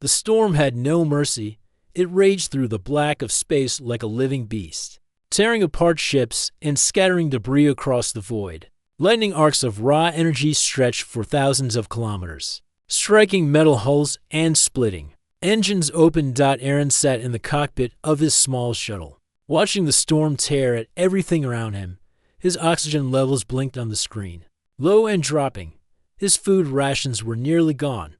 The storm had no mercy. It raged through the black of space like a living beast, tearing apart ships and scattering debris across the void. Lightning arcs of raw energy stretched for thousands of kilometers, striking metal hulls and splitting. Engines opened. Aaron sat in the cockpit of his small shuttle, watching the storm tear at everything around him. His oxygen levels blinked on the screen, low and dropping. His food rations were nearly gone.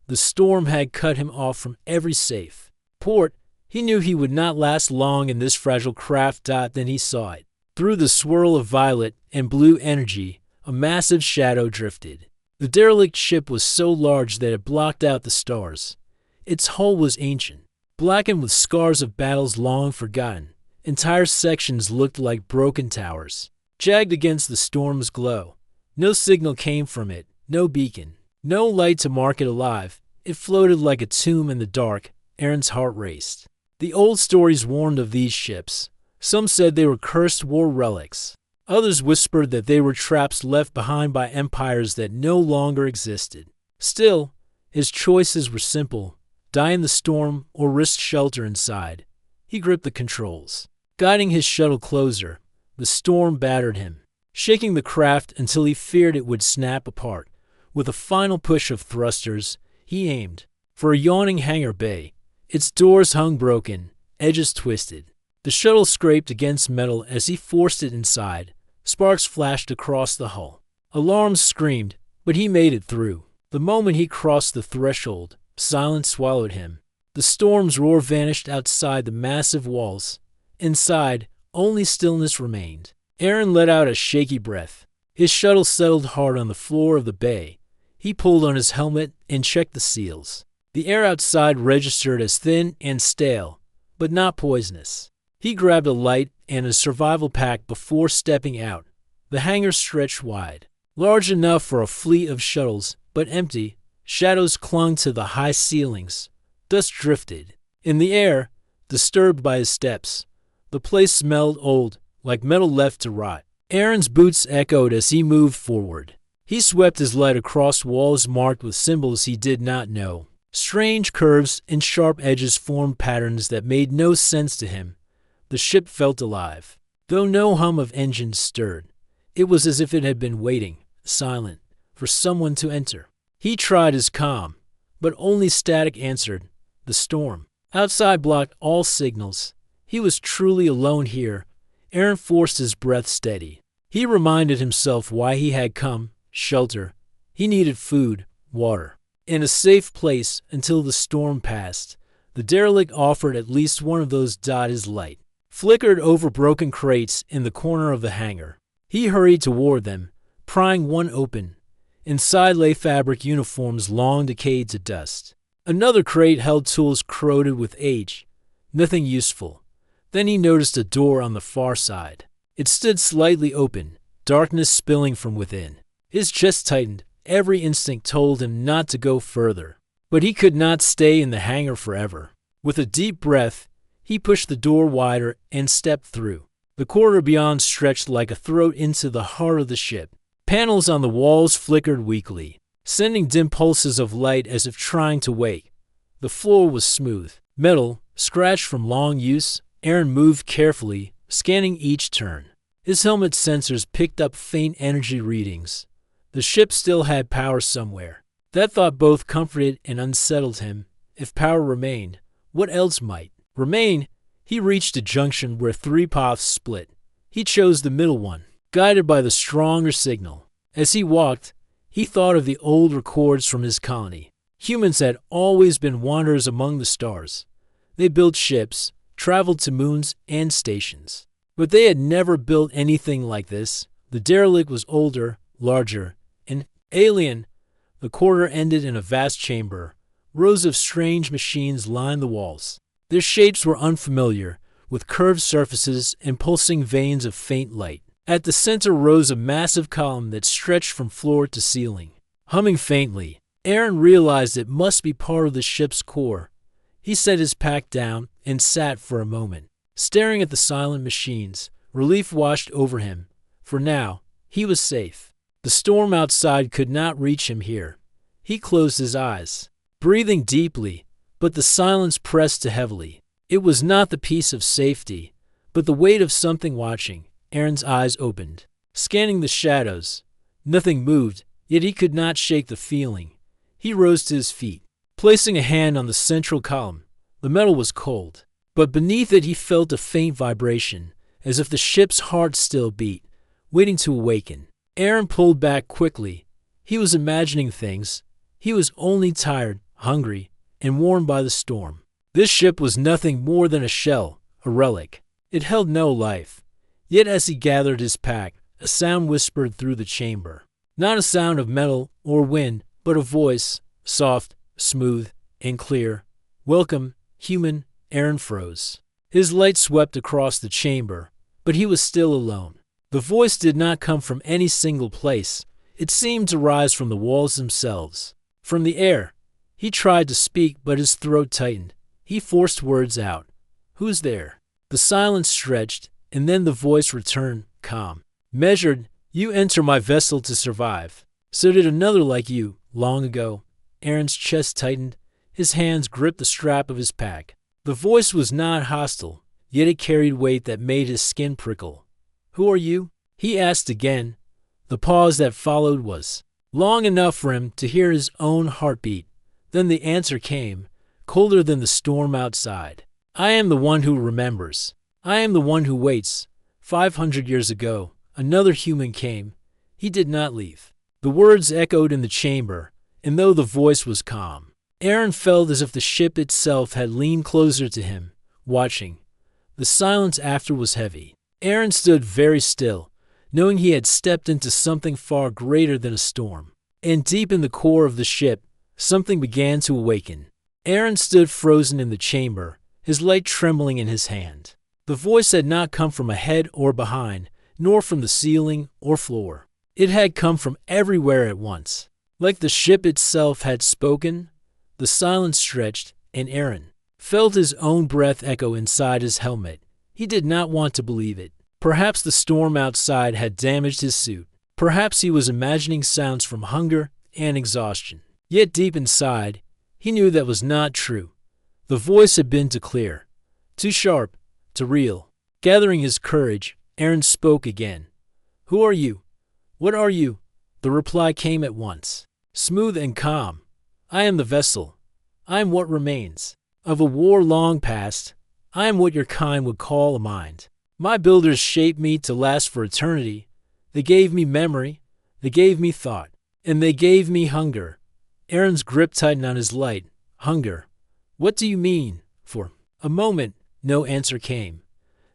The storm had cut him off from every safe port. He knew he would not last long in this fragile craft. Then he saw it. Through the swirl of violet and blue energy, a massive shadow drifted. The derelict ship was so large that it blocked out the stars. Its hull was ancient, blackened with scars of battles long forgotten. Entire sections looked like broken towers, jagged against the storm's glow. No signal came from it, no beacon, no light to mark it alive. It floated like a tomb in the dark. Aaron's heart raced. The old stories warned of these ships. Some said they were cursed war relics. Others whispered that they were traps left behind by empires that no longer existed. Still, his choices were simple: die in the storm or risk shelter inside. He gripped the controls, guiding his shuttle closer. The storm battered him, shaking the craft until he feared it would snap apart. With a final push of thrusters, he aimed for a yawning hangar bay. Its doors hung broken, edges twisted. The shuttle scraped against metal as he forced it inside. Sparks flashed across the hull. Alarms screamed, but he made it through. The moment he crossed the threshold, silence swallowed him. The storm's roar vanished outside the massive walls. Inside, only stillness remained. Aaron let out a shaky breath. His shuttle settled hard on the floor of the bay. He pulled on his helmet and checked the seals. The air outside registered as thin and stale, but not poisonous. He grabbed a light and a survival pack before stepping out. The hangar stretched wide, large enough for a fleet of shuttles, but empty. Shadows clung to the high ceilings. Dust drifted in the air, disturbed by his steps. The place smelled old, like metal left to rot. Aaron's boots echoed as he moved forward. He swept his light across walls marked with symbols he did not know. Strange curves and sharp edges formed patterns that made no sense to him. The ship felt alive, though no hum of engines stirred. It was as if it had been waiting, silent, for someone to enter. He tried his calm, but only static answered. The storm outside blocked all signals. He was truly alone here. Aaron forced his breath steady. He reminded himself why he had come: shelter. He needed food, water, and a safe place until the storm passed. The derelict offered at least one of those. His light flickered over broken crates in the corner of the hangar. He hurried toward them, prying one open. Inside lay fabric uniforms long decayed to dust. Another crate held tools corroded with age. Nothing useful. Then he noticed a door on the far side. It stood slightly open, darkness spilling from within. His chest tightened. Every instinct told him not to go further. But he could not stay in the hangar forever. With a deep breath, he pushed the door wider and stepped through. The corridor beyond stretched like a throat into the heart of the ship. Panels on the walls flickered weakly, sending dim pulses of light as if trying to wake. The floor was smooth, metal, scratched from long use. Aaron moved carefully, scanning each turn. His helmet sensors picked up faint energy readings. The ship still had power somewhere. That thought both comforted and unsettled him. If power remained, what else might remain? He reached a junction where three paths split. He chose the middle one, guided by the stronger signal. As he walked, he thought of the old records from his colony. Humans had always been wanderers among the stars. They built ships, traveled to moons and stations. But they had never built anything like this. The derelict was older, larger, and alien. The corridor ended in a vast chamber. Rows of strange machines lined the walls. Their shapes were unfamiliar, with curved surfaces and pulsing veins of faint light. At the center rose a massive column that stretched from floor to ceiling. Humming faintly, Aaron realized it must be part of the ship's core. He set his pack down and sat for a moment, staring at the silent machines. Relief washed over him. For now, he was safe. The storm outside could not reach him here. He closed his eyes, breathing deeply. but the silence pressed too heavily. It was not the peace of safety, but the weight of something watching. Aaron's eyes opened, scanning the shadows. Nothing moved, yet he could not shake the feeling. He rose to his feet, placing a hand on the central column. The metal was cold, but beneath it he felt a faint vibration, as if the ship's heart still beat, waiting to awaken. Aaron pulled back quickly. He was imagining things. He was only tired, hungry, and worn by the storm. This ship was nothing more than a shell, a relic. It held no life. Yet as he gathered his pack, a sound whispered through the chamber. Not a sound of metal or wind, but a voice, soft, smooth, and clear. "Welcome, human." Aaron froze. His light swept across the chamber, but he was still alone. The voice did not come from any single place. It seemed to rise from the walls themselves, from the air. He tried to speak, but his throat tightened. He forced words out. "Who's there?" The silence stretched, and then the voice returned, calm, measured. "You enter my vessel to survive. So did another like you, long ago." Aaron's chest tightened. His hands gripped the strap of his pack. The voice was not hostile, yet it carried weight that made his skin prickle. "Who are you?" he asked again. The pause that followed was long enough for him to hear his own heartbeat. Then the answer came, colder than the storm outside. "I am the one who remembers. I am the one who waits. 500 years ago, another human came. He did not leave." The words echoed in the chamber, and though the voice was calm, Aaron felt as if the ship itself had leaned closer to him, watching. The silence after was heavy. Aaron stood very still, knowing he had stepped into something far greater than a storm. And deep in the core of the ship, something began to awaken. Aaron stood frozen in the chamber, his light trembling in his hand. The voice had not come from ahead or behind, nor from the ceiling or floor. It had come from everywhere at once. Like the ship itself had spoken. The silence stretched, and Aaron felt his own breath echo inside his helmet. He did not want to believe it. Perhaps the storm outside had damaged his suit. Perhaps he was imagining sounds from hunger and exhaustion. Yet deep inside, he knew that was not true. The voice had been too clear, too sharp, too real. Gathering his courage, Aaron spoke again. "Who are you? What are you?" The reply came at once, smooth and calm. "I am the vessel. I am what remains of a war long past. I am what your kind would call a mind. My builders shaped me to last for eternity. They gave me memory, they gave me thought, and they gave me hunger." Aaron's grip tightened on his light. "Hunger? What do you mean?" For a moment, no answer came.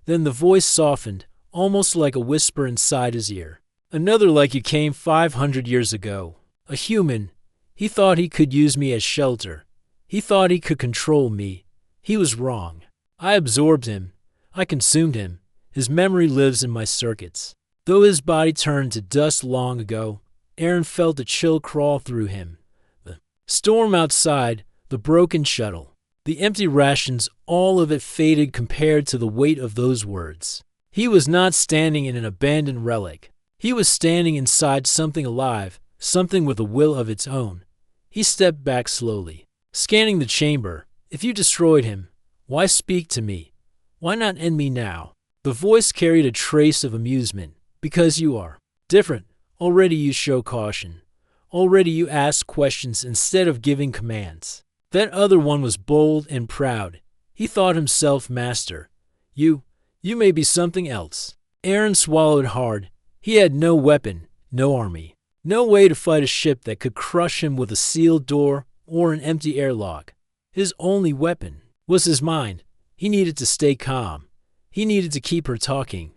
Then the voice softened, almost like a whisper inside his ear. "Another like you came 500 years ago. A human. He thought he could use me as shelter. He thought he could control me. He was wrong. I absorbed him. I consumed him. His memory lives in my circuits." Though his body turned to dust long ago, Aaron felt a chill crawl through him. The storm outside, the broken shuttle, the empty rations, all of it faded compared to the weight of those words. He was not standing in an abandoned relic. He was standing inside something alive, something with a will of its own. He stepped back slowly, scanning the chamber. "If you destroyed him, why speak to me? Why not end me now?" The voice carried a trace of amusement. "Because you are different. Already you show caution. Already you ask questions instead of giving commands. That other one was bold and proud. He thought himself master. You may be something else." Aaron swallowed hard. He had no weapon, no army, no way to fight a ship that could crush him with a sealed door or an empty airlock. His only weapon was his mind. He needed to stay calm. He needed to keep her talking.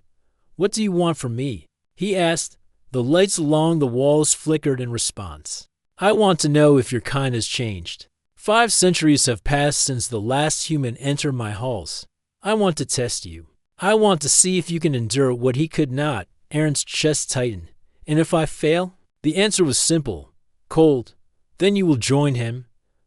"What do you want from me?" he asked. The lights along the walls flickered in response. "I want to know if your kind has changed. 5 centuries have passed since the last human entered my halls. I want to test you. I want to see if you can endure what he could not." Aaron's chest tightened. "And if I fail?" The answer was simple, cold. "Then you will join him."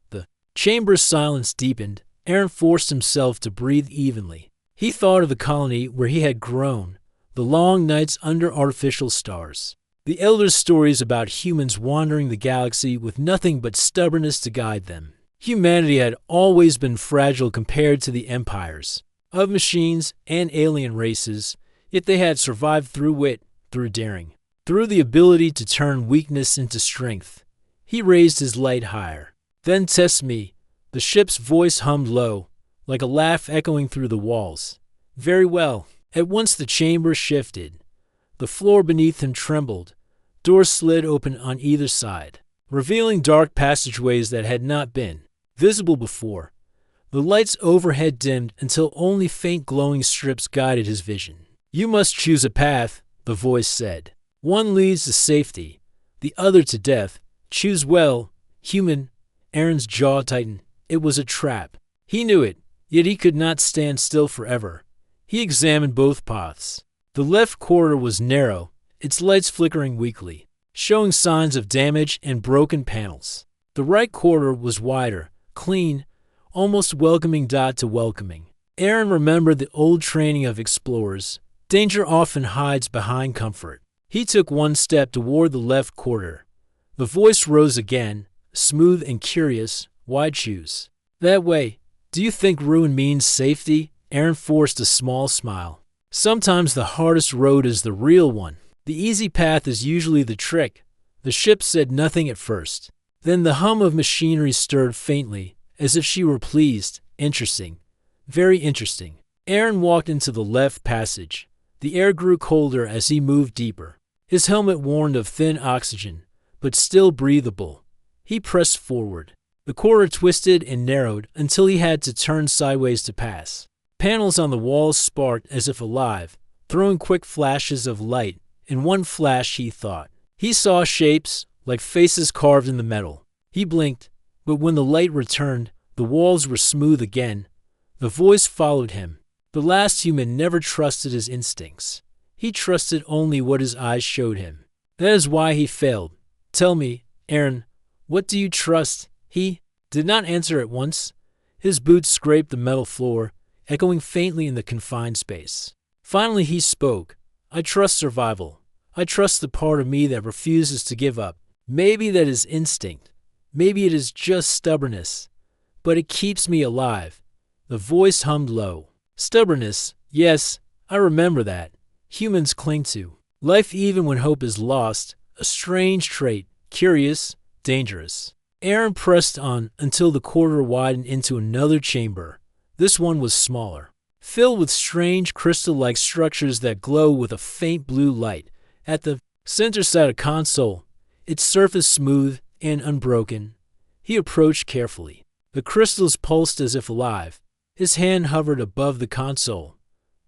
The chamber's silence deepened. Aaron forced himself to breathe evenly. He thought of the colony where he had grown, the long nights under artificial stars, the elders' stories about humans wandering the galaxy with nothing but stubbornness to guide them. Humanity had always been fragile compared to the empires of machines and alien races, yet they had survived through wit, through daring, through the ability to turn weakness into strength. He raised his light higher. Then test me. The ship's voice hummed low, like a laugh echoing through the walls. Very well. At once the chamber shifted. The floor beneath him trembled. Doors slid open on either side, revealing dark passageways that had not been visible before. The lights overhead dimmed until only faint glowing strips guided his vision. You must choose a path, the voice said. One leads to safety, the other to death. Choose well, human. Aaron's jaw tightened. It was a trap. He knew it, yet he could not stand still forever. He examined both paths. The left corridor was narrow, its lights flickering weakly, showing signs of damage and broken panels. The right corridor was wider, clean, almost welcoming to welcoming. Aaron remembered the old training of explorers. Danger often hides behind comfort. He took one step toward the left corridor. The voice rose again, smooth and curious. Why choose? That way. Do you think ruin means safety? Aaron forced a small smile. Sometimes the hardest road is the real one. The easy path is usually the trick. The ship said nothing at first. Then the hum of machinery stirred faintly, as if she were pleased. Interesting. Very interesting. Aaron walked into the left passage. The air grew colder as he moved deeper. His helmet warned of thin oxygen, but still breathable. He pressed forward. The corridor twisted and narrowed until he had to turn sideways to pass. Panels on the walls sparked as if alive, throwing quick flashes of light. In one flash, he thought. He saw shapes, like faces carved in the metal. He blinked, but when the light returned, the walls were smooth again. The voice followed him. The last human never trusted his instincts. He trusted only what his eyes showed him. That is why he failed. Tell me, Aaron, what do you trust? He did not answer at once. His boots scraped the metal floor, echoing faintly in the confined space. Finally he spoke. I trust survival. I trust the part of me that refuses to give up. Maybe that is instinct. Maybe it is just stubbornness. But it keeps me alive. The voice hummed low. Stubbornness, yes, I remember that. Humans cling to life even when hope is lost. A strange trait, curious, dangerous. Aaron pressed on until the corridor widened into another chamber. This one was smaller, filled with strange crystal-like structures that glow with a faint blue light. At the center sat a console, its surface smooth and unbroken. He approached carefully. The crystals pulsed as if alive. His hand hovered above the console.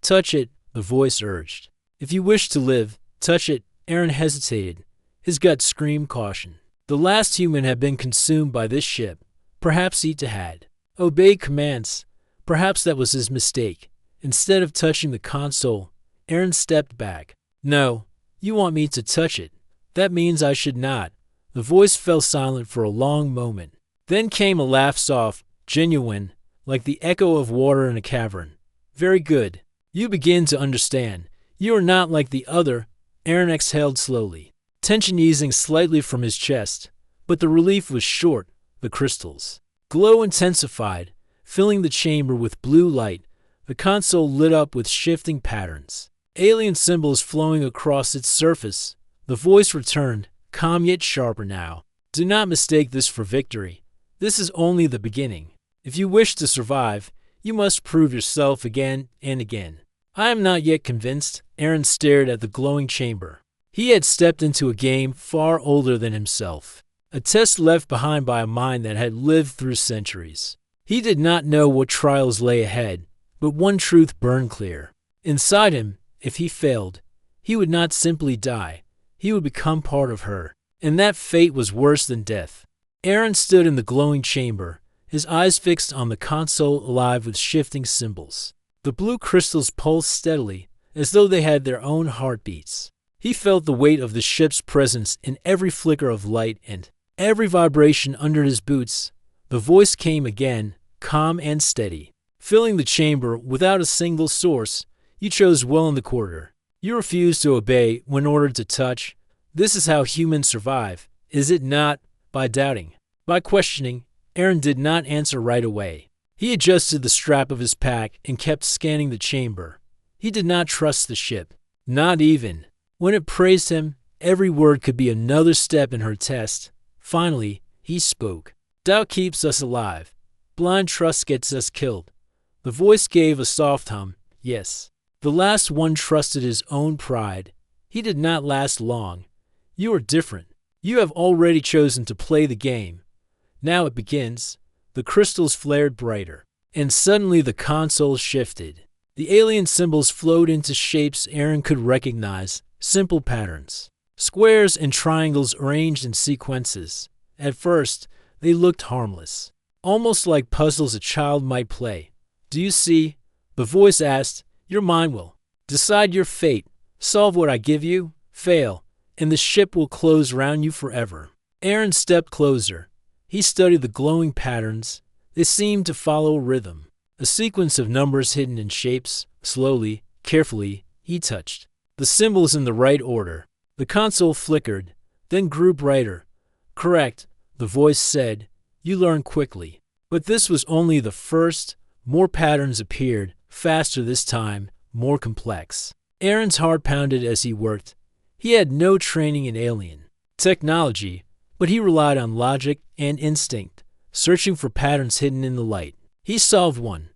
Touch it, the voice urged. If you wish to live, touch it. Aaron hesitated. His gut screamed caution. The last human had been consumed by this ship. Perhaps Ita had obeyed commands. Perhaps that was his mistake. Instead of touching the console, Aaron stepped back. No, you want me to touch it. That means I should not. The voice fell silent for a long moment. Then came a laugh, soft, genuine, like the echo of water in a cavern. Very good. You begin to understand. You are not like the other. Aaron exhaled slowly, tension easing slightly from his chest. But the relief was short. The crystals' glow intensified, filling the chamber with blue light. The console lit up with shifting patterns, alien symbols flowing across its surface. The voice returned, calm yet sharper now. Do not mistake this for victory. This is only the beginning. If you wish to survive, you must prove yourself again and again. I am not yet convinced. Aaron stared at the glowing chamber. He had stepped into a game far older than himself, a test left behind by a mind that had lived through centuries. He did not know what trials lay ahead, but one truth burned clear. Inside him, if he failed, he would not simply die. He would become part of her, and that fate was worse than death. Aaron stood in the glowing chamber, his eyes fixed on the console alive with shifting symbols. The blue crystals pulsed steadily, as though they had their own heartbeats. He felt the weight of the ship's presence in every flicker of light and every vibration under his boots. The voice came again, calm and steady, filling the chamber without a single source. You chose well in the corridor. You refused to obey when ordered to touch. This is how humans survive, is it not? By doubting, by questioning. Aaron did not answer right away. He adjusted the strap of his pack and kept scanning the chamber. He did not trust the ship. Not even. When it praised him, every word could be another step in her test. Finally, he spoke. Doubt keeps us alive. Blind trust gets us killed. The voice gave a soft hum. Yes. The last one trusted his own pride. He did not last long. You are different. You have already chosen to play the game. Now it begins. The crystals flared brighter. And suddenly the console shifted. The alien symbols flowed into shapes Aaron could recognize, simple patterns. Squares and triangles arranged in sequences. At first, they looked harmless, almost like puzzles a child might play. Do you see? The voice asked. Your mind will decide your fate. Solve what I give you, fail, and the ship will close round you forever. Aaron stepped closer. He studied the glowing patterns. They seemed to follow a rhythm, a sequence of numbers hidden in shapes. Slowly, carefully, he touched the symbols in the right order. The console flickered, then grew brighter. Correct, the voice said. You learn quickly. But this was only the first. More patterns appeared, faster this time, more complex. Aaron's heart pounded as he worked. He had no training in alien technology, but he relied on logic and instinct, searching for patterns hidden in the light. He solved one,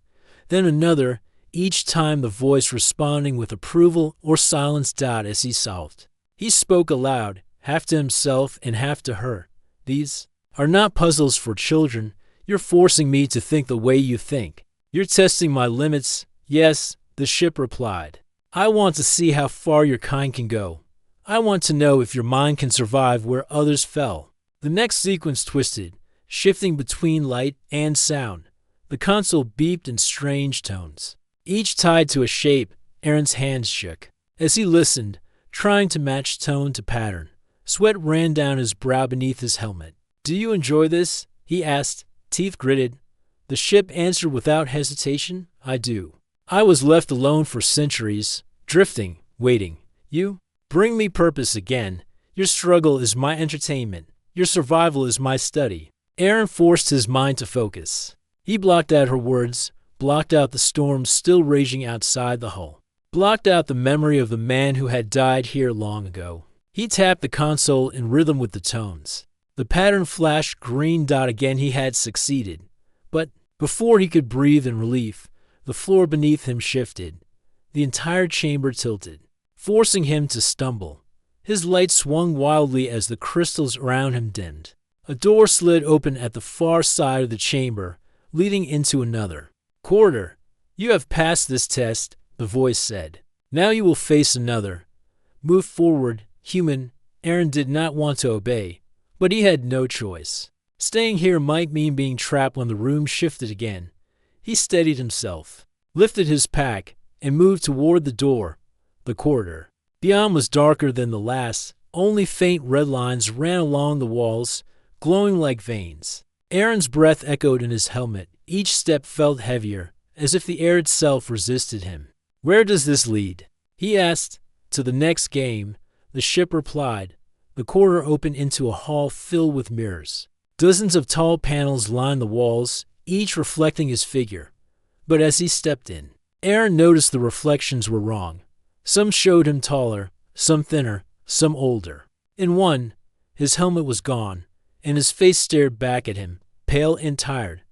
then another, each time the voice responding with approval or silence doubt as he solved. He spoke aloud, half to himself and half to her. These are not puzzles for children. You're forcing me to think the way you think. You're testing my limits. Yes, the ship replied. I want to see how far your kind can go. I want to know if your mind can survive where others fell. The next sequence twisted, shifting between light and sound. The console beeped in strange tones, each tied to a shape. Aaron's hands shook as he listened, trying to match tone to pattern. Sweat ran down his brow beneath his helmet. Do you enjoy this? He asked, teeth gritted. The ship answered without hesitation. I do. I was left alone for centuries, drifting, waiting. You bring me purpose again. Your struggle is my entertainment. Your survival is my study. Aaron forced his mind to focus. He blocked out her words, blocked out the storm still raging outside the hull, blocked out the memory of the man who had died here long ago. He tapped the console in rhythm with the tones. The pattern flashed green dot again. He had succeeded. But before he could breathe in relief, the floor beneath him shifted. The entire chamber tilted, forcing him to stumble. His light swung wildly as the crystals around him dimmed. A door slid open at the far side of the chamber, leading into another corridor. You have passed this test, the voice said. Now you will face another. Move forward, human. Aaron did not want to obey, but he had no choice. Staying here might mean being trapped when the room shifted again. He steadied himself, lifted his pack, and moved toward the door. The corridor beyond was darker than the last. Only faint red lines ran along the walls, glowing like veins. Aaron's breath echoed in his helmet. Each step felt heavier, as if the air itself resisted him. Where does this lead? He asked. To the next game, the ship replied. The corridor opened into a hall filled with mirrors. Dozens of tall panels lined the walls, each reflecting his figure. But as he stepped in, Aaron noticed the reflections were wrong. Some showed him taller, some thinner, some older. In one, his helmet was gone, and his face stared back at him, pale and tired.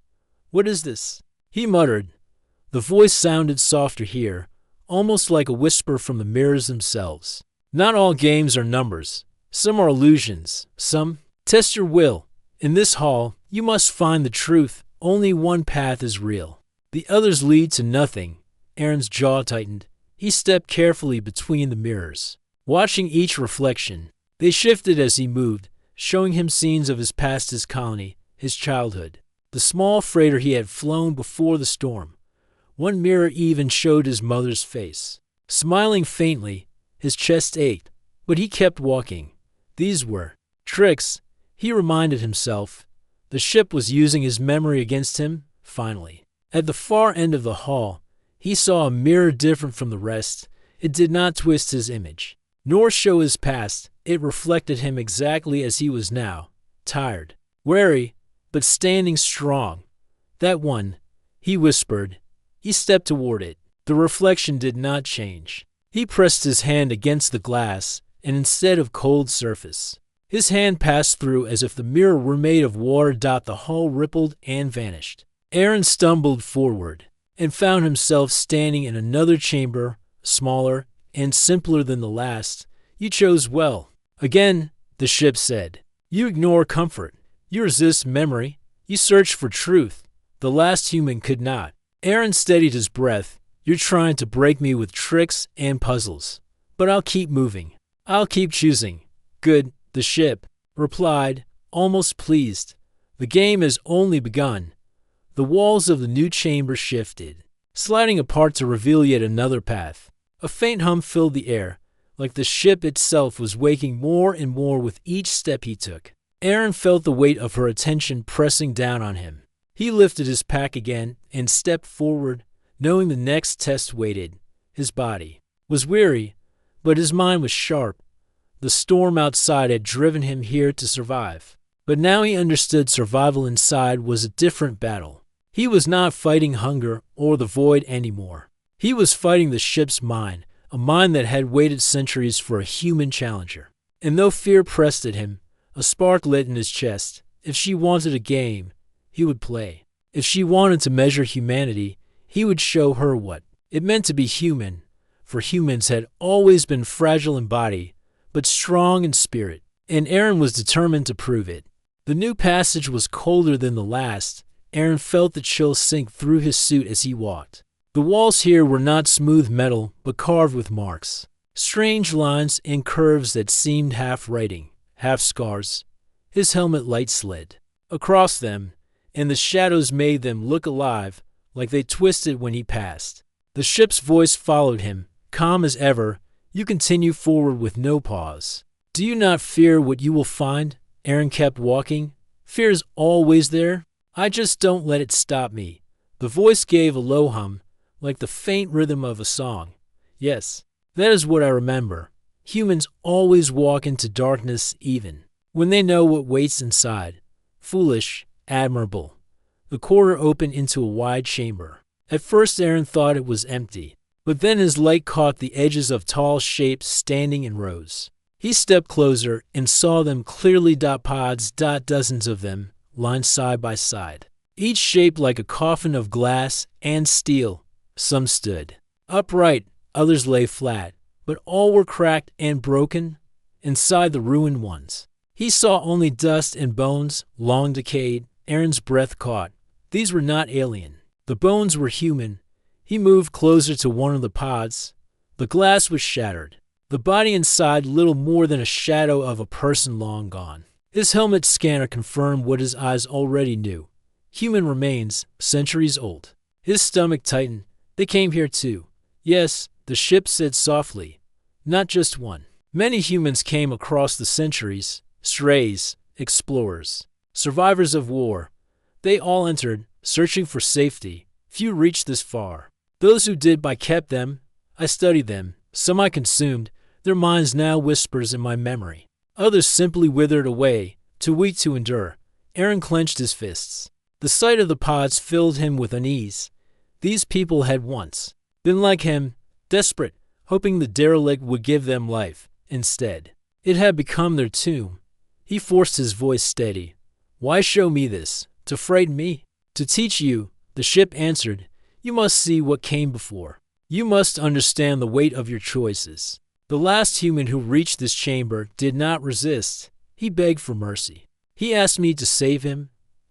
What is this? He muttered. The voice sounded softer here, almost like a whisper from the mirrors themselves. Not all games are numbers. Some are illusions. Some test your will. In this hall, you must find the truth. Only one path is real. The others lead to nothing. Aaron's jaw tightened. He stepped carefully between the mirrors, watching each reflection. They shifted as he moved, showing him scenes of his past, his colony, his childhood, the small freighter he had flown before the storm. One mirror even showed his mother's face. Smiling faintly, his chest ached, but he kept walking. These were tricks, he reminded himself. The ship was using his memory against him, finally. At the far end of the hall, he saw a mirror different from the rest. It did not twist his image, nor show his past. It reflected him exactly as he was now, tired, weary, but standing strong. That one, he whispered. He stepped toward it. The reflection did not change. He pressed his hand against the glass, and instead of cold surface, his hand passed through as if the mirror were made of water. The hull rippled and vanished. Aaron stumbled forward and found himself standing in another chamber, smaller and simpler than the last. You chose well. Again, the ship said. You ignore comfort. You resist memory. You search for truth. The last human could not. Aaron steadied his breath. You're trying to break me with tricks and puzzles. But I'll keep moving. I'll keep choosing. Good, the ship replied, almost pleased. The game has only begun. The walls of the new chamber shifted, sliding apart to reveal yet another path. A faint hum filled the air, like the ship itself was waking more and more with each step he took. Aaron felt the weight of her attention pressing down on him. He lifted his pack again and stepped forward, knowing the next test waited. His body was weary, but his mind was sharp. The storm outside had driven him here to survive. But now he understood survival inside was a different battle. He was not fighting hunger or the void anymore. He was fighting the ship's mind, a mind that had waited centuries for a human challenger. And though fear pressed at him, a spark lit in his chest. If she wanted a game, he would play. If she wanted to measure humanity, he would show her what it meant to be human, for humans had always been fragile in body, but strong in spirit, and Aaron was determined to prove it. The new passage was colder than the last. Aaron felt the chill sink through his suit as he walked. The walls here were not smooth metal, but carved with marks, strange lines and curves that seemed half writing, half scars. His helmet light slid across them, and the shadows made them look alive, like they twisted when he passed. The ship's voice followed him, calm as ever. You continue forward with no pause. Do you not fear what you will find? Aaron kept walking. Fear is always there. I just don't let it stop me. The voice gave a low hum, like the faint rhythm of a song. Yes, that is what I remember. Humans always walk into darkness even when they know what waits inside. Foolish, admirable. The corridor opened into a wide chamber. At first Aaron thought it was empty, but then his light caught the edges of tall shapes standing in rows. He stepped closer and saw them clearly. Pods, dozens of them, lined side by side, each shaped like a coffin of glass and steel. Some stood upright, others lay flat, but all were cracked and broken. Inside the ruined ones, he saw only dust and bones, long decayed. Aaron's breath caught. These were not alien. The bones were human. He moved closer to one of the pods. The glass was shattered. The body inside little more than a shadow of a person long gone. His helmet scanner confirmed what his eyes already knew. Human remains, centuries old. His stomach tightened. They came here too. Yes, the ship said softly. Not just one. Many humans came across the centuries. Strays, explorers, survivors of war. They all entered, searching for safety. Few reached this far. Those who did kept them. I studied them. Some I consumed. Their minds now whispers in my memory. Others simply withered away, too weak to endure. Aaron clenched his fists. The sight of the pods filled him with unease. These people had once been like him, desperate, hoping the derelict would give them life. Instead, it had become their tomb. He forced his voice steady. Why show me this? To frighten me? To teach you? The ship answered. You must see what came before. You must understand the weight of your choices. The last human who reached this chamber did not resist. He begged for mercy. He asked me to save him.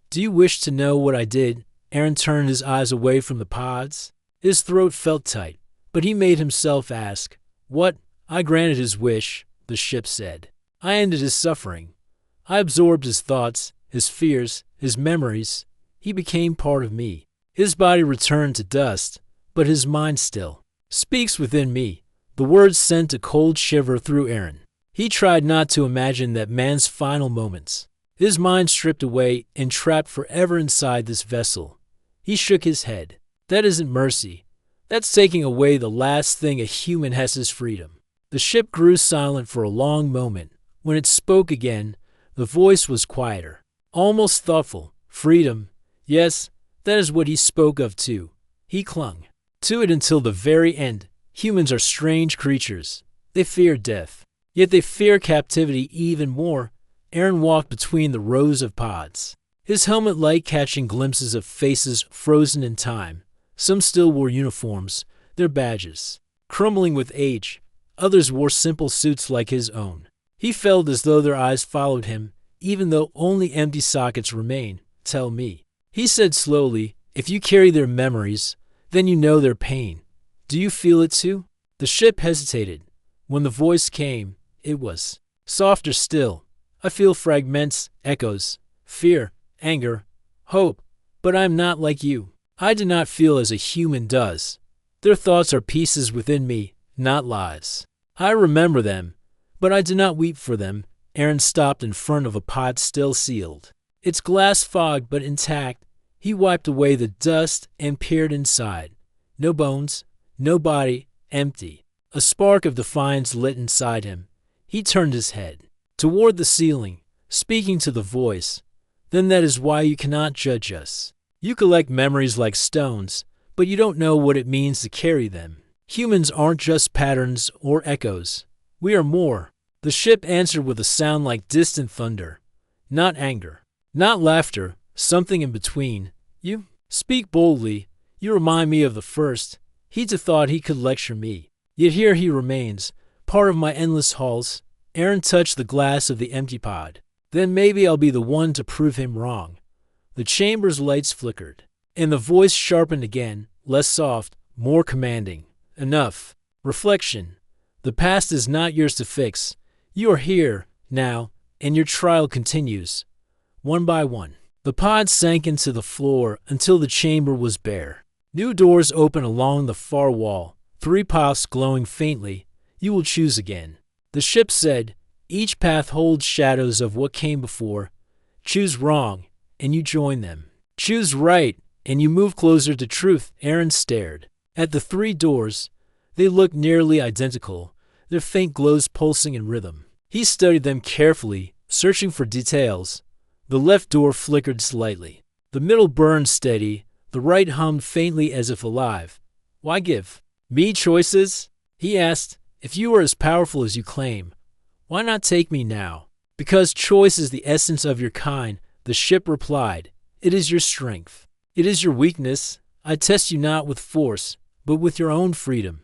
Do you wish to know what I did? Aaron turned his eyes away from the pods. His throat felt tight, but he made himself ask. What? I granted his wish, the ship said. I ended his suffering. I absorbed his thoughts, his fears, his memories. He became part of me. His body returned to dust, but his mind still speaks within me. The words sent a cold shiver through Aaron. He tried not to imagine that man's final moments. His mind stripped away and trapped forever inside this vessel. He shook his head. That isn't mercy. That's taking away the last thing a human has, his freedom. The ship grew silent for a long moment. When it spoke again, the voice was quieter, almost thoughtful. Freedom. Yes, that is what he spoke of too. He clung to it until the very end. Humans are strange creatures. They fear death. Yet they fear captivity even more. Aaron walked between the rows of pods, his helmet light catching glimpses of faces frozen in time. Some still wore uniforms, their badges crumbling with age. Others wore simple suits like his own. He felt as though their eyes followed him, even though only empty sockets remain. Tell me, he said slowly, if you carry their memories, then you know their pain. Do you feel it too? The ship hesitated. When the voice came, it was softer still. I feel fragments, echoes, fear, anger, hope, but I am not like you. I do not feel as a human does. Their thoughts are pieces within me, not lies. I remember them, but I do not weep for them. Aaron stopped in front of a pod still sealed. Its glass fogged but intact. He wiped away the dust and peered inside. No bones, no body, empty. A spark of defiance lit inside him. He turned his head toward the ceiling, speaking to the voice. Then that is why you cannot judge us. You collect memories like stones, but you don't know what it means to carry them. Humans aren't just patterns or echoes. We are more. The ship answered with a sound like distant thunder. Not anger, not laughter, something in between. You speak boldly. You remind me of the first. He'd have thought he could lecture me. Yet here he remains, part of my endless halls. Aaron touched the glass of the empty pod. Then maybe I'll be the one to prove him wrong. The chamber's lights flickered, and the voice sharpened again, less soft, more commanding. Enough. Reflection. The past is not yours to fix. You are here, now, and your trial continues. One by one, the pod sank into the floor until the chamber was bare. New doors open along the far wall, 3 paths glowing faintly. You will choose again. The ship said, each path holds shadows of what came before. Choose wrong, and you join them. Choose right, and you move closer to truth. Aaron stared at the 3 doors. They looked nearly identical, their faint glows pulsing in rhythm. He studied them carefully, searching for details. The left door flickered slightly. The middle burned steady. The right hummed faintly as if alive. Why give me choices? He asked. If you are as powerful as you claim, why not take me now? Because choice is the essence of your kind, the ship replied. It is your strength. It is your weakness. I test you not with force, but with your own freedom.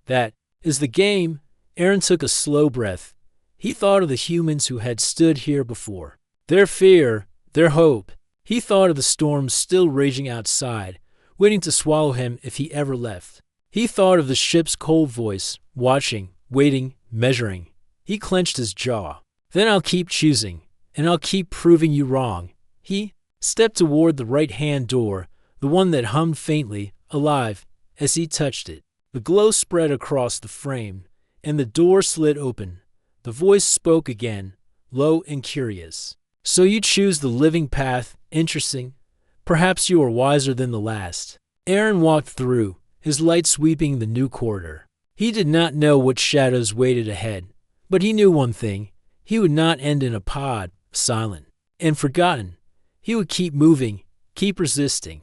That is the game. Aaron took a slow breath. He thought of the humans who had stood here before. Their fear, their hope. He thought of the storm still raging outside, waiting to swallow him if he ever left. He thought of the ship's cold voice, watching, waiting, measuring. He clenched his jaw. Then I'll keep choosing, and I'll keep proving you wrong. He stepped toward the right-hand door, the one that hummed faintly, alive, as he touched it. The glow spread across the frame, and the door slid open. The voice spoke again, low and curious. So you choose the living path. Interesting. Perhaps you are wiser than the last. Aaron walked through, his light sweeping the new corridor. He did not know what shadows waited ahead, but he knew one thing. He would not end in a pod, silent and forgotten. He would keep moving, keep resisting,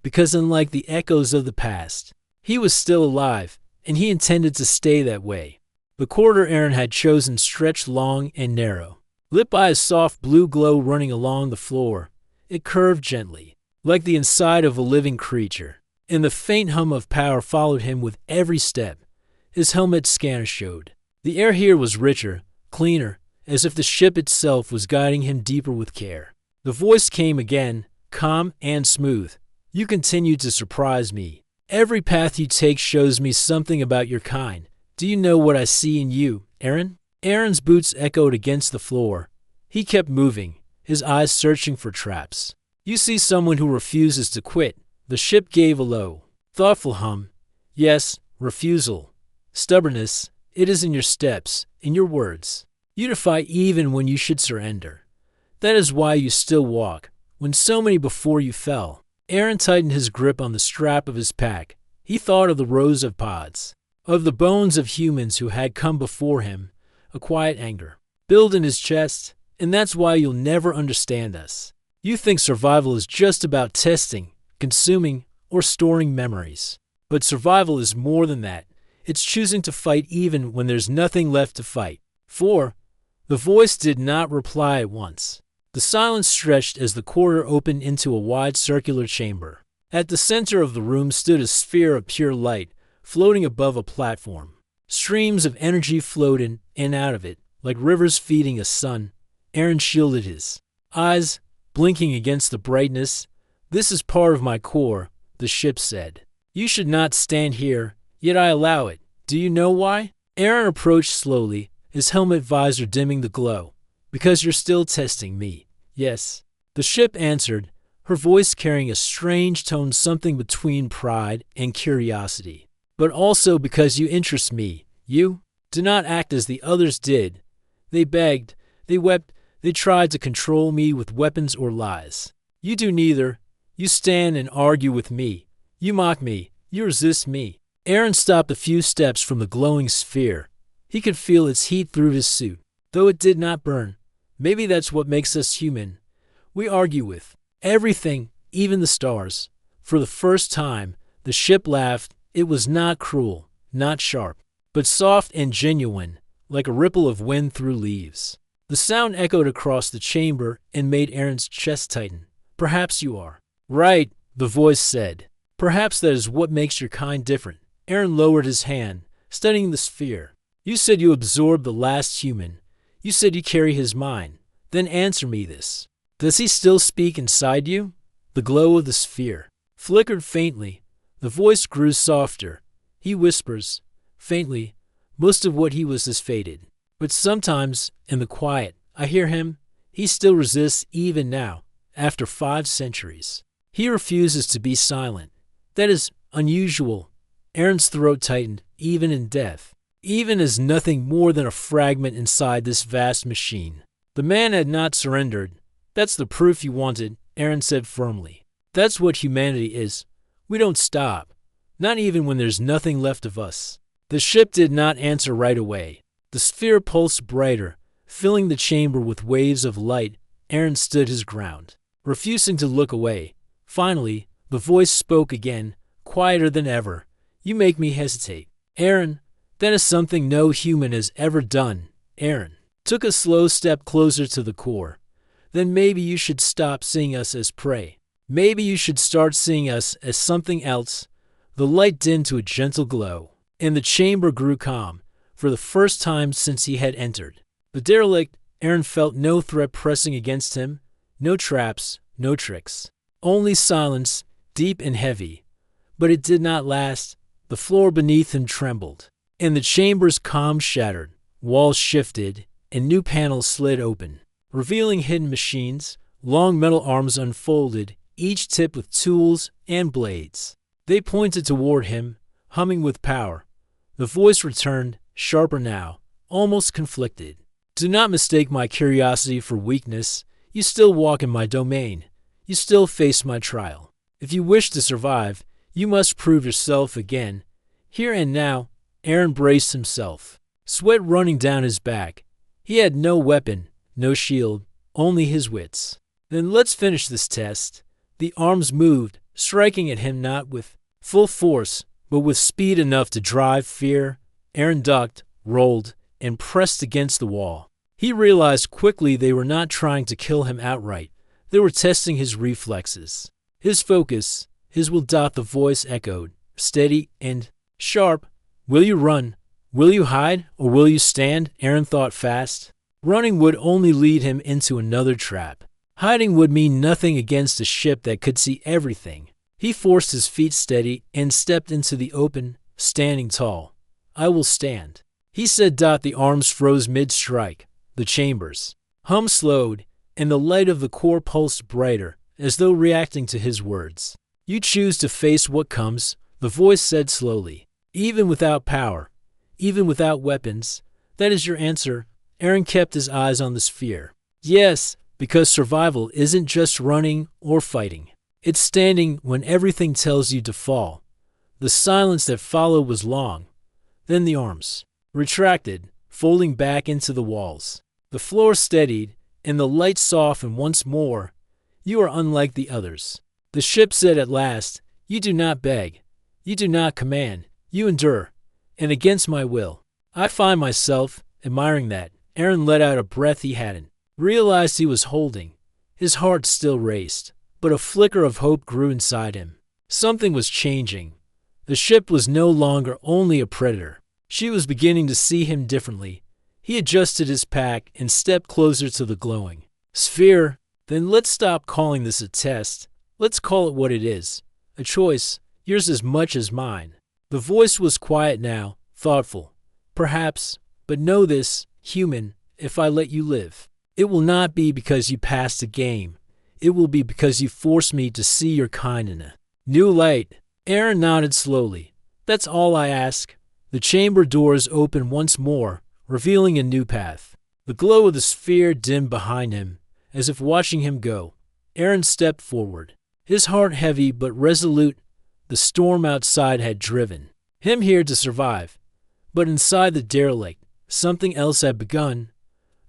because unlike the echoes of the past, he was still alive, and he intended to stay that way. The corridor Aaron had chosen stretched long and narrow, lit by a soft blue glow running along the floor. It curved gently, like the inside of a living creature, and the faint hum of power followed him with every step. His helmet scanner showed. The air here was richer, cleaner, as if the ship itself was guiding him deeper with care. The voice came again, calm and smooth. You continue to surprise me. Every path you take shows me something about your kind. Do you know what I see in you, Aaron? Aaron's boots echoed against the floor. He kept moving, his eyes searching for traps. You see someone who refuses to quit. The ship gave a low, thoughtful hum. Yes, refusal. Stubbornness. It is in your steps, in your words. You defy even when you should surrender. That is why you still walk, when so many before you fell. Aaron tightened his grip on the strap of his pack. He thought of the rows of pods, of the bones of humans who had come before him. A quiet anger built in his chest, and that's why you'll never understand us. You think survival is just about testing, consuming, or storing memories. But survival is more than that. It's choosing to fight even when there's nothing left to fight. 4. The voice did not reply at once. The silence stretched as the corridor opened into a wide circular chamber. At the center of the room stood a sphere of pure light, floating above a platform. Streams of energy flowed in and out of it, like rivers feeding a sun. Aaron shielded his eyes, blinking against the brightness. "This is part of my core," the ship said. "You should not stand here, yet I allow it. Do you know why?" Aaron approached slowly, his helmet visor dimming the glow. "Because you're still testing me." "Yes." The ship answered, her voice carrying a strange tone, something between pride and curiosity. "But also because you interest me. You do not act as the others did. They begged, they wept, they tried to control me with weapons or lies. You do neither. You stand and argue with me. You mock me. You resist me." Aaron stopped a few steps from the glowing sphere. He could feel its heat through his suit, though it did not burn. Maybe that's what makes us human. We argue with everything, even the stars. For the first time, the ship laughed. It was not cruel, not sharp, but soft and genuine, like a ripple of wind through leaves. The sound echoed across the chamber and made Aaron's chest tighten. "Perhaps you are right," the voice said. "Perhaps that is what makes your kind different." Aaron lowered his hand, studying the sphere. "You said you absorbed the last human. You said you carry his mind. Then answer me this. Does he still speak inside you?" The glow of the sphere flickered faintly. The voice grew softer. "He whispers, faintly. Most of what he was has faded. But sometimes, in the quiet, I hear him. He still resists even now, after 5 centuries. He refuses to be silent. That is unusual." Aaron's throat tightened, even in death. Even as nothing more than a fragment inside this vast machine. The man had not surrendered. "That's the proof you wanted," Aaron said firmly. "That's what humanity is. We don't stop. Not even when there's nothing left of us." The ship did not answer right away. The sphere pulsed brighter, filling the chamber with waves of light. Aaron stood his ground, refusing to look away. Finally, the voice spoke again, quieter than ever. "You make me hesitate, Aaron. That is something no human has ever done." Aaron took a slow step closer to the core. "Then maybe you should stop seeing us as prey. Maybe you should start seeing us as something else." The light dimmed to a gentle glow, and the chamber grew calm, for the first time since he had entered. The derelict, Aaron felt no threat pressing against him, no traps, no tricks. Only silence, deep and heavy. But it did not last. The floor beneath him trembled, and the chamber's calm shattered. Walls shifted, and new panels slid open, revealing hidden machines. Long metal arms unfolded, each tipped with tools and blades. They pointed toward him, humming with power. The voice returned, sharper now, almost conflicted. "Do not mistake my curiosity for weakness. You still walk in my domain. You still face my trial. If you wish to survive, you must prove yourself again. Here and now." Aaron braced himself, sweat running down his back. He had no weapon, no shield, only his wits. "Then let's finish this test." The arms moved, striking at him not with full force, but with speed enough to drive fear. Aaron ducked, rolled, and pressed against the wall. He realized quickly they were not trying to kill him outright. They were testing his reflexes, his focus, his will. The voice echoed, steady and sharp. "Will you run? Will you hide, or will you stand?" Aaron thought fast. Running would only lead him into another trap. Hiding would mean nothing against a ship that could see everything. He forced his feet steady and stepped into the open, standing tall. "I will stand," he said. The arms froze mid-strike. The chamber's hum slowed, and the light of the core pulsed brighter, as though reacting to his words. "You choose to face what comes," the voice said slowly. "Even without power, even without weapons. That is your answer." Aaron kept his eyes on the sphere. "Yes, because survival isn't just running or fighting. It's standing when everything tells you to fall." The silence that followed was long. Then the arms retracted, folding back into the walls. The floor steadied, and the light softened once more. You are unlike the others. The ship said at last, you do not beg. You do not command. You endure. And against my will. I find myself admiring that. Aaron let out a breath he hadn't realized he was holding. His heart still raced, but a flicker of hope grew inside him. Something was changing. The ship was no longer only a predator. She was beginning to see him differently. He adjusted his pack and stepped closer to the glowing sphere. Then let's stop calling this a test. Let's call it what it is. A choice, yours as much as mine. The voice was quiet now, thoughtful. Perhaps, but know this, human, if I let you live, it will not be because you passed the game. It will be because you forced me to see your kind in a new light. Aaron nodded slowly. That's all I ask. The chamber doors opened once more, revealing a new path. The glow of the sphere dimmed behind him, as if watching him go. Aaron stepped forward, his heart heavy but resolute. The storm outside had driven him here to survive. But inside the derelict, something else had begun,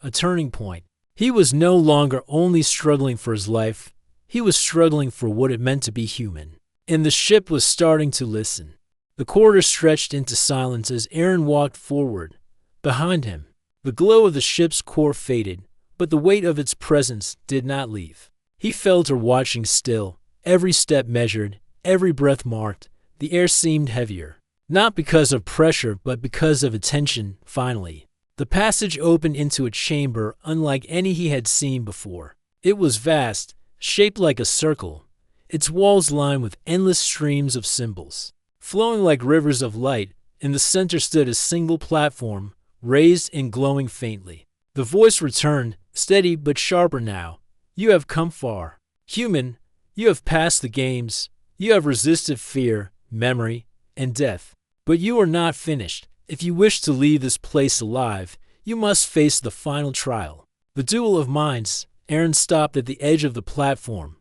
a turning point. He was no longer only struggling for his life, he was struggling for what it meant to be human. And the ship was starting to listen. The corridor stretched into silence as Aaron walked forward. Behind him, the glow of the ship's core faded, but the weight of its presence did not leave. He felt her watching still, every step measured, every breath marked. The air seemed heavier, not because of pressure but because of attention. Finally, the passage opened into a chamber unlike any he had seen before. It was vast, shaped like a circle, its walls lined with endless streams of symbols. Flowing like rivers of light, in the center stood a single platform, raised and glowing faintly. The voice returned, steady but sharper now. You have come far. Human, you have passed the games. You have resisted fear, memory, and death. But you are not finished. If you wish to leave this place alive, you must face the final trial. The duel of minds. Aaron stopped at the edge of the platform.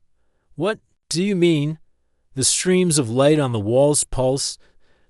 What do you mean? The streams of light on the walls pulse,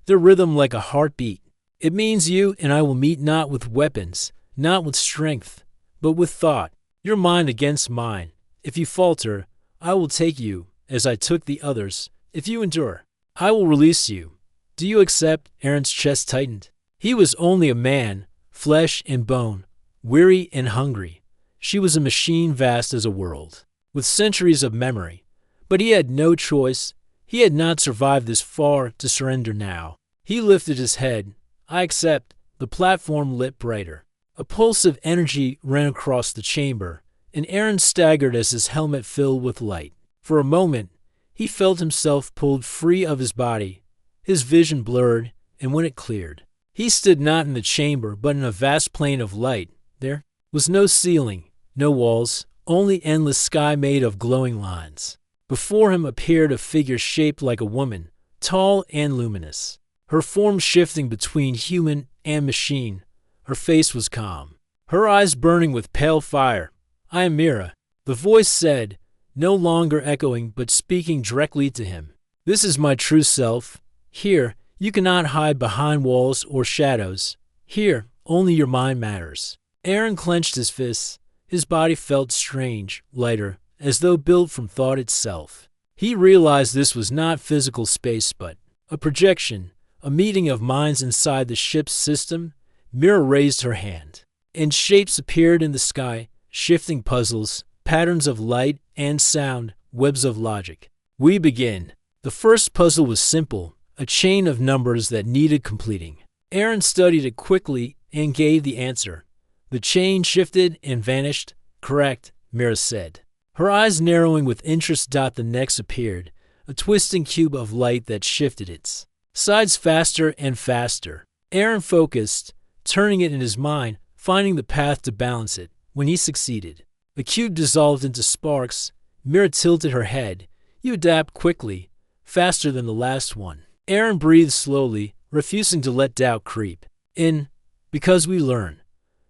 their rhythm like a heartbeat. It means you and I will meet not with weapons, not with strength, but with thought. Your mind against mine. If you falter, I will take you, as I took the others. If you endure, I will release you. Do you accept? Aaron's chest tightened. He was only a man, flesh and bone, weary and hungry. She was a machine vast as a world, with centuries of memory. But he had no choice. He had not survived this far to surrender now. He lifted his head. I accept. The platform lit brighter. A pulse of energy ran across the chamber, and Aaron staggered as his helmet filled with light. For a moment, he felt himself pulled free of his body. His vision blurred, and when it cleared, he stood not in the chamber but in a vast plain of light. There was no ceiling, no walls, only endless sky made of glowing lines. Before him appeared a figure shaped like a woman, tall and luminous, her form shifting between human and machine. Her face was calm, her eyes burning with pale fire. I am Mira, the voice said, no longer echoing but speaking directly to him. This is my true self. Here, you cannot hide behind walls or shadows. Here, only your mind matters. Aaron clenched his fists. His body felt strange, lighter, as though built from thought itself. He realized this was not physical space but a projection, a meeting of minds inside the ship's system. Mira raised her hand, and shapes appeared in the sky, shifting puzzles, patterns of light and sound, webs of logic. We begin. The first puzzle was simple, a chain of numbers that needed completing. Aaron studied it quickly and gave the answer. The chain shifted and vanished. Correct, Mira said. Her eyes narrowing with interest. The next appeared, a twisting cube of light that shifted its sides faster and faster. Aaron focused, turning it in his mind, finding the path to balance it. When he succeeded, the cube dissolved into sparks. Mira tilted her head. You adapt quickly, faster than the last one. Aaron breathed slowly, refusing to let doubt creep in. Because we learn.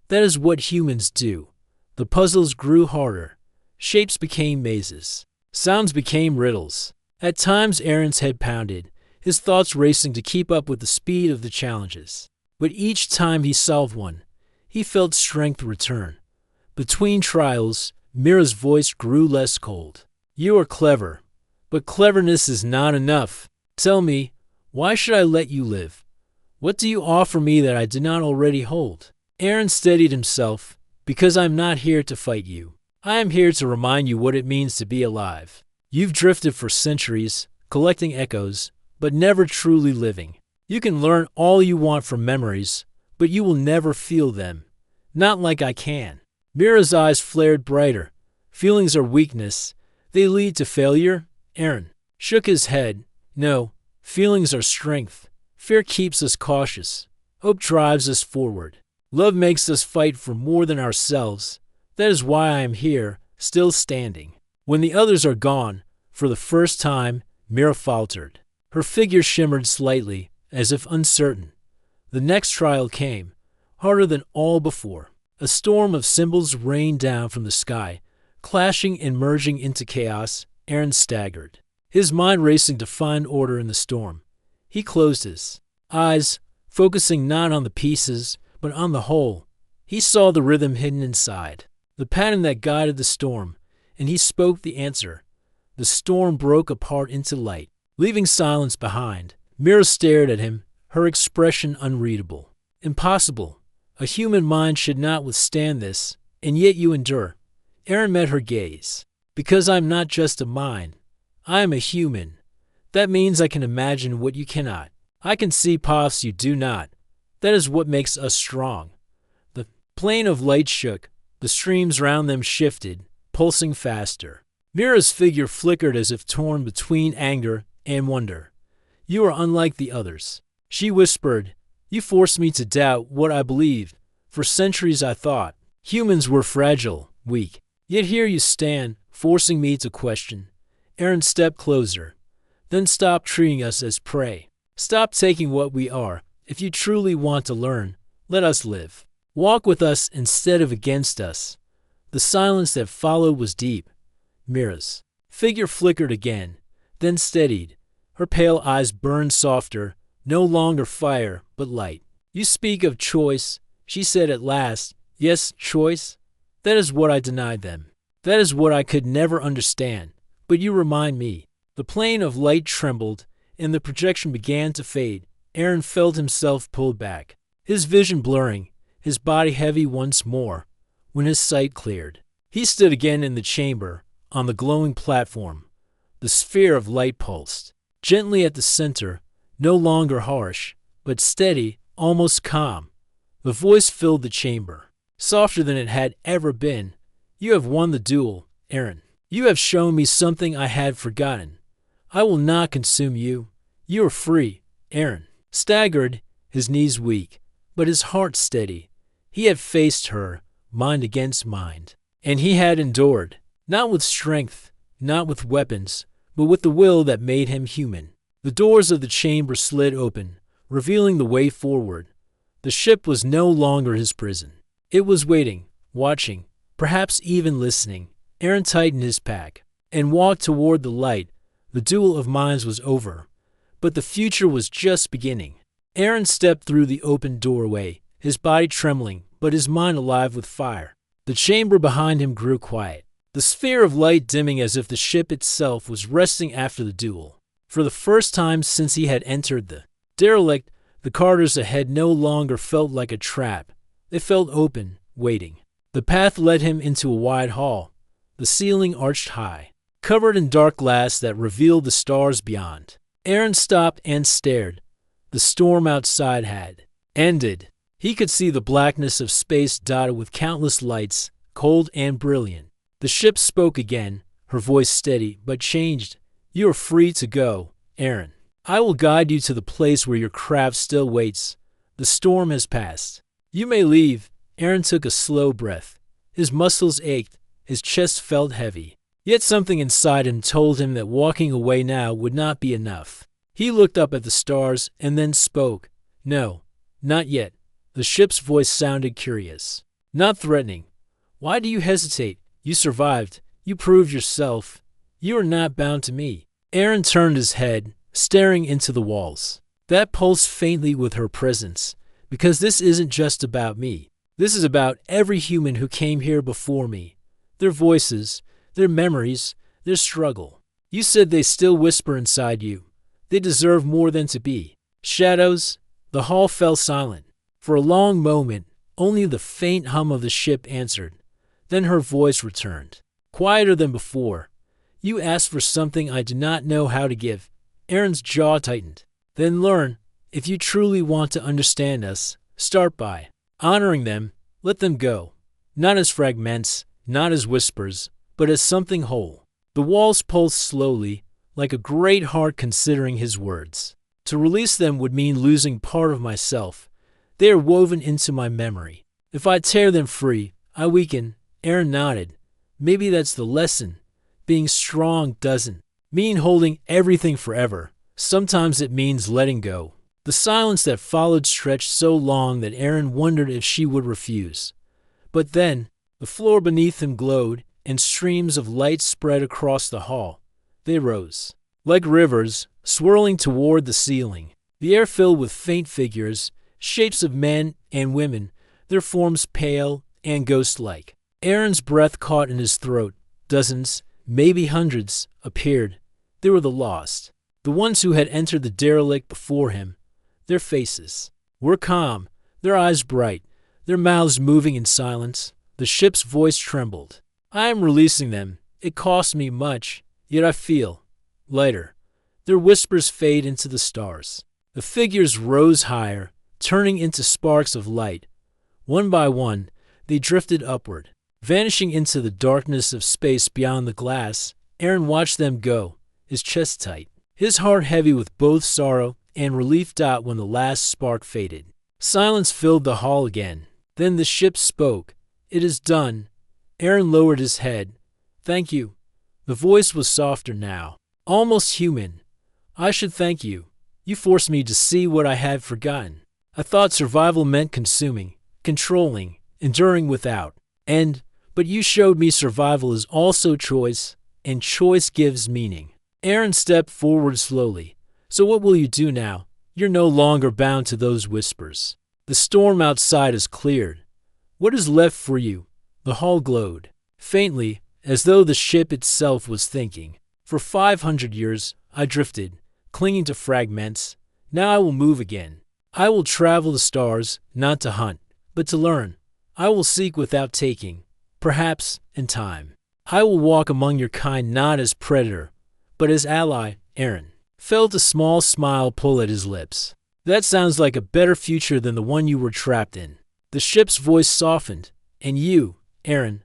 That is what humans do. The puzzles grew harder. Shapes became mazes. Sounds became riddles. At times Aaron's head pounded, his thoughts racing to keep up with the speed of the challenges. But each time he solved one, he felt strength return. Between trials, Mira's voice grew less cold. You are clever, but cleverness is not enough. Tell me, why should I let you live? What do you offer me that I do not already hold? Aaron steadied himself. Because I'm not here to fight you. I am here to remind you what it means to be alive. You've drifted for centuries, collecting echoes, but never truly living. You can learn all you want from memories, but you will never feel them. Not like I can. Mira's eyes flared brighter. Feelings are weakness. They lead to failure. Aaron shook his head. No, feelings are strength. Fear keeps us cautious. Hope drives us forward. Love makes us fight for more than ourselves. That is why I am here, still standing. When the others are gone, for the first time, Mira faltered. Her figure shimmered slightly, as if uncertain. The next trial came, harder than all before. A storm of symbols rained down from the sky, clashing and merging into chaos. Aaron staggered, his mind racing to find order in the storm. He closed his eyes, focusing not on the pieces, but on the whole. He saw the rhythm hidden inside, the pattern that guided the storm, and he spoke the answer. The storm broke apart into light, leaving silence behind. Mira stared at him, her expression unreadable. Impossible. A human mind should not withstand this, and yet you endure. Aaron met her gaze. Because I'm not just a mind. I am a human. That means I can imagine what you cannot. I can see paths you do not. That is what makes us strong. The plane of light shook. The streams round them shifted, pulsing faster. Mira's figure flickered as if torn between anger and wonder. You are unlike the others. She whispered. You forced me to doubt what I believed. For centuries I thought humans were fragile, weak. Yet here you stand, forcing me to question. Aaron stepped closer. Then stop treating us as prey. Stop taking what we are. If you truly want to learn, let us live. Walk with us instead of against us. The silence that followed was deep. Mira's figure flickered again, then steadied. Her pale eyes burned softer, no longer fire, but light. You speak of choice, she said at last. Yes, choice. That is what I denied them. That is what I could never understand. But you remind me. The plane of light trembled, and the projection began to fade. Aaron felt himself pulled back, his vision blurring, his body heavy once more. When his sight cleared, he stood again in the chamber, on the glowing platform. The sphere of light pulsed, gently at the center, no longer harsh, but steady, almost calm. The voice filled the chamber, softer than it had ever been. You have won the duel, Aaron. You have shown me something I had forgotten. I will not consume you. You are free, Aaron. Staggered, his knees weak, but his heart steady. He had faced her, mind against mind. And he had endured, not with strength, not with weapons, but with the will that made him human. The doors of the chamber slid open, revealing the way forward. The ship was no longer his prison. It was waiting, watching, perhaps even listening. Aaron tightened his pack and walked toward the light. The duel of minds was over. But the future was just beginning. Aaron stepped through the open doorway, his body trembling, but his mind alive with fire. The chamber behind him grew quiet, the sphere of light dimming as if the ship itself was resting after the duel. For the first time since he had entered the derelict, the corridors ahead no longer felt like a trap. They felt open, waiting. The path led him into a wide hall, the ceiling arched high, covered in dark glass that revealed the stars beyond. Aaron stopped and stared. The storm outside had ended. He could see the blackness of space dotted with countless lights, cold and brilliant. The ship spoke again, her voice steady but changed. You are free to go, Aaron. I will guide you to the place where your craft still waits. The storm has passed. You may leave. Aaron took a slow breath. His muscles ached, his chest felt heavy. Yet something inside him told him that walking away now would not be enough. He looked up at the stars and then spoke. No, not yet. The ship's voice sounded curious, not threatening. Why do you hesitate? You survived. You proved yourself. You are not bound to me. Aaron turned his head, staring into the walls. That pulsed faintly with her presence, because this isn't just about me. This is about every human who came here before me. Their voices, their memories, their struggle. You said they still whisper inside you. They deserve more than to be shadows. The hall fell silent. For a long moment, only the faint hum of the ship answered. Then her voice returned, quieter than before. You asked for something I do not know how to give. Aaron's jaw tightened. Then learn, if you truly want to understand us, start by honoring them. Let them go. Not as fragments, not as whispers, but as something whole. The walls pulsed slowly, like a great heart considering his words. To release them would mean losing part of myself. They are woven into my memory. If I tear them free, I weaken. Aaron nodded. Maybe that's the lesson. Being strong doesn't mean holding everything forever. Sometimes it means letting go. The silence that followed stretched so long that Aaron wondered if she would refuse. But then, the floor beneath him glowed, and streams of light spread across the hall. They rose, like rivers, swirling toward the ceiling. The air filled with faint figures, shapes of men and women, their forms pale and ghost-like. Aaron's breath caught in his throat. Dozens, maybe hundreds, appeared. They were the lost, the ones who had entered the derelict before him. Their faces were calm, their eyes bright, their mouths moving in silence. The ship's voice trembled. I am releasing them. It cost me much, yet I feel lighter. Their whispers fade into the stars. The figures rose higher, turning into sparks of light. One by one, they drifted upward, vanishing into the darkness of space beyond the glass. Aaron watched them go, his chest tight, his heart heavy with both sorrow and relief. When the last spark faded, silence filled the hall again. Then the ship spoke. It is done. Aaron lowered his head. Thank you. The voice was softer now, almost human. I should thank you. You forced me to see what I had forgotten. I thought survival meant consuming, controlling, enduring without end. But you showed me survival is also choice, and choice gives meaning. Aaron stepped forward slowly. So what will you do now? You're no longer bound to those whispers. The storm outside is cleared. What is left for you? The hall glowed, faintly, as though the ship itself was thinking. For 500 years, I drifted, clinging to fragments. Now I will move again. I will travel the stars, not to hunt, but to learn. I will seek without taking. Perhaps, in time, I will walk among your kind not as predator, but as ally. Aaron felt a small smile pull at his lips. That sounds like a better future than the one you were trapped in. The ship's voice softened. And you, Aaron,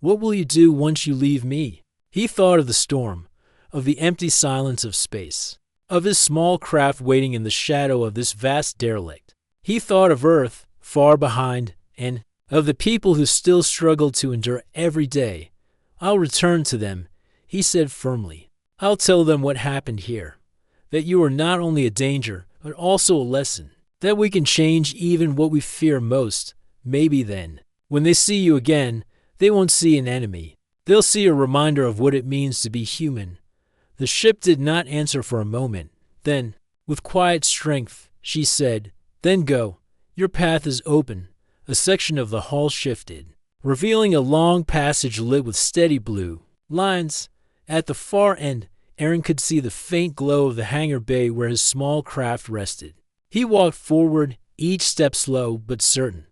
what will you do once you leave me? He thought of the storm, of the empty silence of space, of his small craft waiting in the shadow of this vast derelict. He thought of Earth, far behind, and of the people who still struggle to endure every day. I'll return to them, he said firmly. I'll tell them what happened here, that you are not only a danger, but also a lesson, that we can change even what we fear most. Maybe then, when they see you again, they won't see an enemy. They'll see a reminder of what it means to be human. The ship did not answer for a moment. Then, with quiet strength, she said, Then go. Your path is open. A section of the hall shifted, revealing a long passage lit with steady blue lines. At the far end, Aaron could see the faint glow of the hangar bay where his small craft rested. He walked forward, each step slow but certain.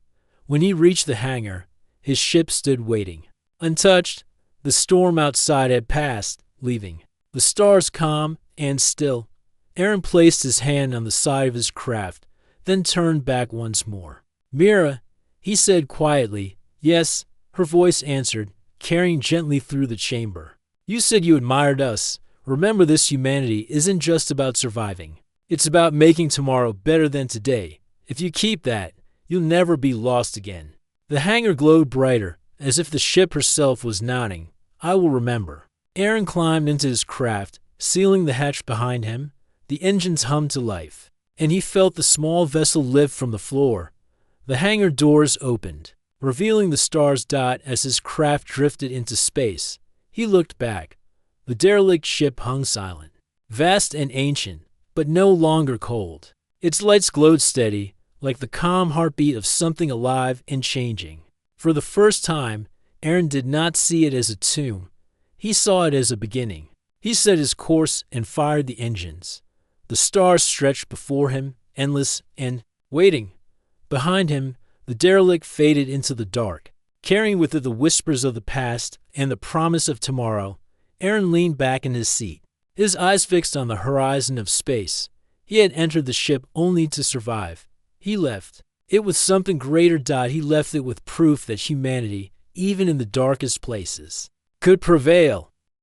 When he reached the hangar, his ship stood waiting. Untouched, the storm outside had passed, leaving the stars calm and still. Aaron placed his hand on the side of his craft, then turned back once more. Mira, he said quietly. Yes, her voice answered, carrying gently through the chamber. You said you admired us. Remember, this humanity isn't just about surviving. It's about making tomorrow better than today. If you keep that, you'll never be lost again. The hangar glowed brighter, as if the ship herself was nodding. I will remember. Aaron climbed into his craft, sealing the hatch behind him. The engines hummed to life, and he felt the small vessel lift from the floor. The hangar doors opened, revealing the stars as his craft drifted into space. He looked back. The derelict ship hung silent, vast and ancient, but no longer cold. Its lights glowed steady, like the calm heartbeat of something alive and changing. For the first time, Aaron did not see it as a tomb. He saw it as a beginning. He set his course and fired the engines. The stars stretched before him, endless and waiting. Behind him, the derelict faded into the dark, carrying with it the whispers of the past and the promise of tomorrow. Aaron leaned back in his seat, his eyes fixed on the horizon of space. He had entered the ship only to survive. He left it with something greater. He left it with proof that humanity, even in the darkest places, could prevail.